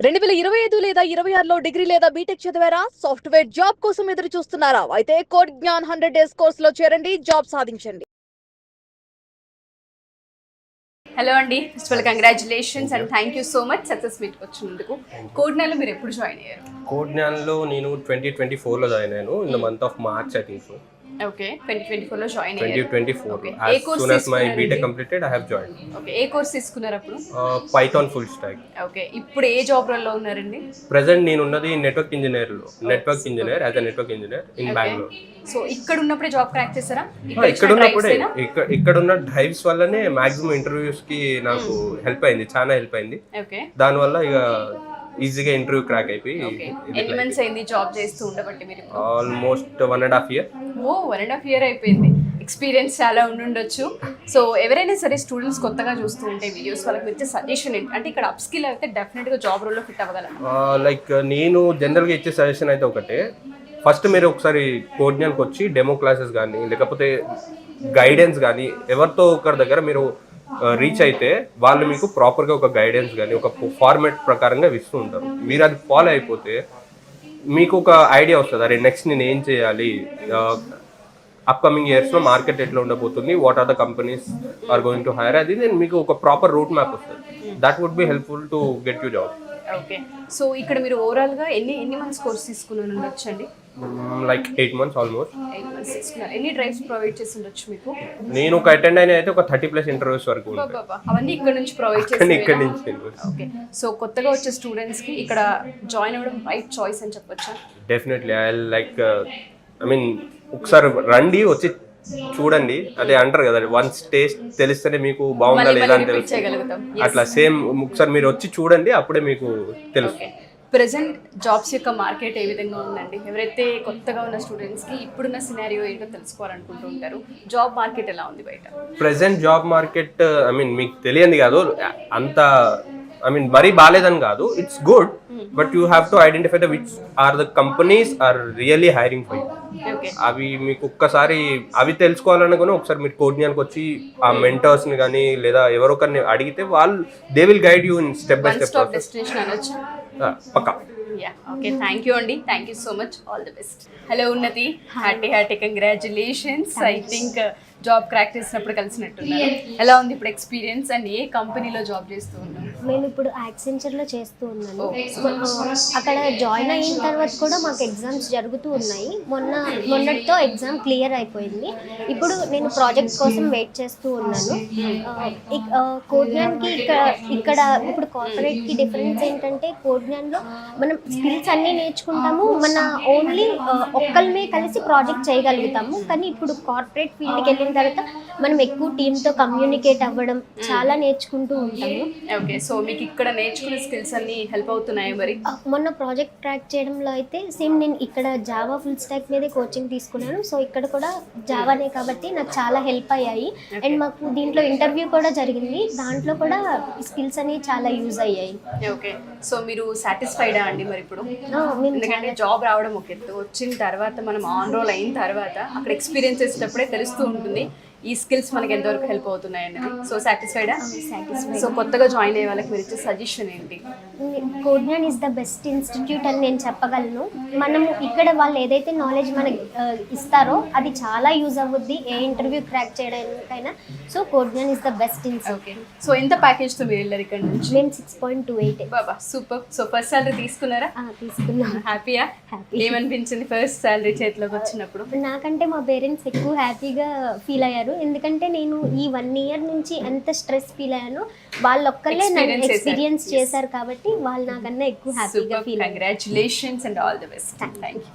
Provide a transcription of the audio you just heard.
2025 లేదా 26లో డిగ్రీ లేదా బీటెక్ చదివారా? సాఫ్ట్వేర్ జాబ్ కోసం ఎదురు చూస్తున్నారా? అయితే కోడ్ జ్ఞాన్ 100 డేస్ కోర్సులో చేరండి, జాబ్ సాధించండి. హలో అండి, first of all congratulations and thank you so much success మీట్కి వచ్చినందుకు. కోడ్నాలో మీరు ఎప్పుడు జాయిన్ అయ్యారు? కోడ్న్యాన్లో నేను 2024లో జాయిన్ అయ్యాను in the month of March I think so. Okay, 2024లో జాయిన్ అయ్యారు. 2024 a as course soon as my BTech completed I have joined. Okay, ఏ కోర్స్ తీసుకున్నారు అప్పుడు? Python full stack. ఓకే, ఇప్పుడు ఏ జాబ్ రోల్లో ఉన్నారండి? ప్రెసెంట్ నేను ఉన్నది నెట్వర్క్ ఇంజనీర్లో, network engineer as a network engineer in Bengaluru. So ఇక్కడ ఉన్నప్పుడే జాబ్ క్రాక్ చేస్తారా? ఇక్కడ ఉన్నప్పుడే ఇక్కడ ఉన్న డ్రైవ్స్ వల్లనే మాక్సిమం ఇంటర్వ్యూస్ కి నాకు హెల్ప్ అయింది, చాలా హెల్ప్ అయింది. ఓకే, దానివల్ల ఇక ఈజీగా ఇంటర్వ్యూ క్రాక్ అయిపోయి. ఎన్ని మంత్స్ అయింది జాబ్ చేస్తూ ఉండబట్టి మీరు? Almost 1.5 years. ఓ, 1.5 year అయిపోయింది. ఎక్స్పీరియన్స్ చాలా ఉండుండొచ్చు. సో ఎవరైనా సరే స్టూడెంట్స్ కొత్తగా చూస్తూ ఉంటే వీడియోస్ వాళ్ళకి ఇచ్చే సజెషన్ ఏంటి అంటే ఇక్కడ అప్ స్కిల్ అయితే డెఫినెట్గా జాబ్ రోల్లో ఫిట్ అవ్వగలను? లైక్ నేను జనరల్గా ఇచ్చే సజెషన్ అయితే ఒకటే, ఫస్ట్ మీరు ఒకసారి కోడ్న్యాన్కి వచ్చి డెమో క్లాసెస్ కానీ లేకపోతే గైడెన్స్ కానీ ఎవరితో ఒకరి దగ్గర మీరు రీచ్ అయితే వాళ్ళు మీకు ప్రాపర్గా ఒక గైడెన్స్ కానీ ఒక ఫార్మేట్ ప్రకారంగా ఇస్తూ ఉంటారు. మీరు అది ఫాలో అయిపోతే మీకు ఒక ఐడియా వస్తుంది, అరే నెక్స్ట్ నేను ఏం చేయాలి, అప్కమింగ్ ఇయర్స్లో మార్కెట్ ఎట్లా ఉండబోతుంది, what are the companies are going to hire, అది నేను మీకు ఒక ప్రాపర్ రూట్ మ్యాప్ వస్తుంది. That would be helpful to get you job. Okay, so ఇక్కడ మీరు ఓవరాల్గా ఎన్ని మంత్స్ కోర్స్ తీసుకుని ఉండొచ్చు అండి? Like 8 months almost. 8 months తీసుకున్నారు. ఎన్ని డ్రైవ్స్ ప్రొవైడ్ చేసి ఉండొచ్చు మీకు? నేను ఒక అటెండ్ అయిన అయితే ఒక 30+ ఇంటర్వ్యూస్ వరకు ఉంటాయి. అవన్నీ ఇక్కడ నుంచి ప్రొవైడ్ చేసి ఇక్కడ నుంచి. ఓకే, సో కొత్తగా వచ్చే స్టూడెంట్స్కి ఇక్కడ జాయిన్ అవ్వడం రైట్ చాయిస్ అని చెప్పొచ్చా? Definitely I like I mean ఒకసారి రండి, వచ్చి చూడండి. అదే అంటారు కదా, వన్స్ టేస్ట్ తెలిస్తేనే మీకు బాగుందా లేదా అని తెలుసు. అట్లా సేమ్ ఒకసారి మీరు వచ్చి చూడండి, అప్పుడే మీకు తెలుసు. ప్రెసెంట్ జాబ్స్ యొక్క మార్కెట్ ఏ విధంగా ఉందండి? ఎవరైతే కొత్తగా ఉన్న స్టూడెంట్స్కి ఇప్పుడున్న సినారియో ఏంటో తెలుసుకోవాలనుకుంటూ ఉంటారు. జాబ్ మార్కెట్ ఎలా ఉంది బయట? Present job market I mean మీకు తెలియంది కాదు, అంత ఐ మీన్ మరీ బాగాలేదని కాదు, it's good, but you have to identify the which are the companies are really hiring for you. అవి మీకు ఒక్కసారి అవి తెలుసుకోవాలనుకుని ఒకసారి మీరు కోడ్న్యాన్కి వచ్చి ఆ మెంటర్స్ని కానీ లేదా ఎవరొకరిని అడిగితే వాళ్ళు they will guide you in step by step. Destination అనొచ్చు. పక్కా. ఓకే, థ్యాంక్ యూ అండి, thank you so much, all the best. Hello Unnathi, hearty congratulations. I think job crack చేసినప్పుడు కలిసినట్టున్నారు. ఎలా ఉంది ఇప్పుడు ఎక్స్పీరియన్స్ అండ్ ఏ కంపెనీలో జాబ్ చేస్తూ ఉన్నాను? మేము ఇప్పుడు యాక్సెంచర్లో చేస్తూ ఉన్నాను. అక్కడ జాయిన్ అయిన తర్వాత కూడా మాకు ఎగ్జామ్స్ జరుగుతూ ఉన్నాయి. మొన్నటితో ఎగ్జామ్ క్లియర్ అయిపోయింది. ఇప్పుడు నేను ప్రాజెక్ట్ కోసం వెయిట్ చేస్తూ ఉన్నాను. కోడ్న్యాన్కి ఇక్కడ ఇప్పుడు కార్పొరేట్కి డిఫరెన్స్ ఏంటంటే కోడ్న్యాన్లో మనం స్కిల్స్ అన్నీ నేర్చుకుంటాము, మన ఓన్లీ ఒక్కళ్ళమే కలిసి ప్రాజెక్ట్ చేయగలుగుతాము. కానీ ఇప్పుడు కార్పొరేట్ ఫీల్డ్కి వెళ్ళిన తర్వాత మనం ఎక్కువ టీంతో కమ్యూనికేట్ అవ్వడం చాలా నేర్చుకుంటూ ఉంటాము. ఓకే, సో మీకు ఇక్కడ నేర్చుకునే స్కిల్స్ అన్ని హెల్ప్ అవుతున్నాయి మరి? మొన్న ప్రాజెక్ట్ ట్రాక్ చేయడంలో అయితే సేమ్ నేను ఇక్కడ జావా ఫుల్ స్టాక్ మీదే కోచింగ్ తీసుకున్నాను. సో ఇక్కడ కూడా జావానే కాబట్టి నాకు చాలా హెల్ప్ అయ్యాయి. అండ్ మాకు దీంట్లో ఇంటర్వ్యూ కూడా జరిగింది, దాంట్లో కూడా స్కిల్స్ అనేవి చాలా యూజ్ అయ్యాయి. ఓకే, సో మీరు సాటిస్ఫైడా అండి మరి ఇప్పుడు? ఎందుకంటే జాబ్ రావడం ఒక ఎత్తు, వచ్చిన తర్వాత మనం ఆన్ రోల్ అయిన తర్వాత అక్కడ ఎక్స్పీరియన్స్ చేసేటప్పుడే తెలుస్తూ ఉంటుంది ఈ స్కిల్స్ మనకి ఎంతవరకు హెల్ప్ అవుతున్నాయి అనేది. సో సాటిస్ఫైడా? సో కొత్తగా జాయిన్ అయ్యే వాళ్ళకి మీరు ఇచ్చే సజెషన్ ఏంటి? కోడ్న్యాన్ ఈజ్ ద బెస్ట్ ఇన్స్టిట్యూట్ అని నేను చెప్పగలను. మనము ఇక్కడ వాళ్ళు ఏదైతే నాలెడ్జ్ మనకి ఇస్తారో అది చాలా యూజ్ అవుద్ది ఏ ఇంటర్వ్యూ క్రాక్ చేయడానికైనా. So Codegnan is the best institute. So ఎంత ప్యాకేజ్తో మీరు వెళ్ళారు ఇక్కడ నుంచి? మేము 6.28. బాబా, సూపర్. సో ఫస్ట్ సాలరీ తీసుకున్నారా? తీసుకున్నాను. హ్యాపీయా? ఏమనిపించింది ఫస్ట్ సాలరీ చేతిలోకి వచ్చినప్పుడు? నాకంటే మా పేరెంట్స్ ఎక్కువ హ్యాపీగా ఫీల్ అయ్యారు. ఎందుకంటే నేను ఈ 1 year నుంచి ఎంత స్ట్రెస్ ఫీల్ అయ్యానో వాళ్ళు ఒక్కళ్ళే నన్ను ఎక్స్పీరియన్స్ చేశారు కాబట్టి వాళ్ళు నాకన్నా ఎక్కువ హ్యాపీగా ఫీల్ అయ్యారు. Congratulations and all the best. Thank you.